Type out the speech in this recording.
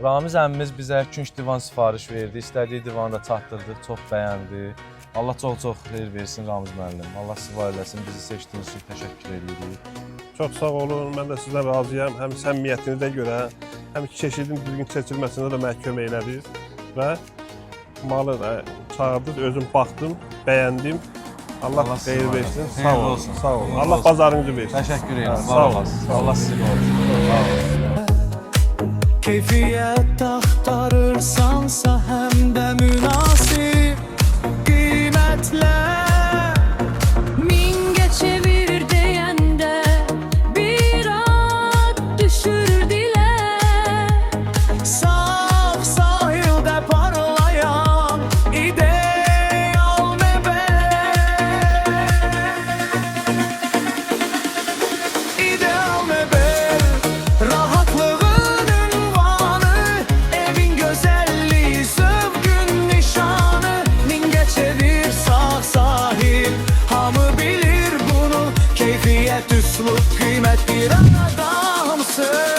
Ramiz əmimiz bizə künc divan sifariş verdi. İstədiyi divanı da çatdırdıq, çox bəyəndi. Allah çox xeyir versin Ramiz müəllim. Allah sizi var eləsin, bizi seçdiyiniz üçün təşəkkür edirik. Çox sağ olun, mən də sizdən razıyam. Həm səmimiyyətinizə görə, həm keçidin düzgün seçilməsində də mənə kömək elədiniz. Və malı çağırdınız, özüm baxdım, bəyəndim. Allah xeyir versin, sağ olun. Sağ olun. Allah bazarınızı versin. Təşəkkür edirəm, var olasınız. Allah sizi qorusun. Sağ olun. Keyfiyyət axtarırsansa həm də münasib qiymətlər Min geçevirir deyəndə bir ad düşür dilə Saf sahildə parlayan ideal məbəd İdeal məbəd rahatlığın ünvanı Evin gözəlliyi sövgün nişanı Min geçedir sağ sahil hamı bilir bunu Keyfiyyət üslub qiymət bir adamsın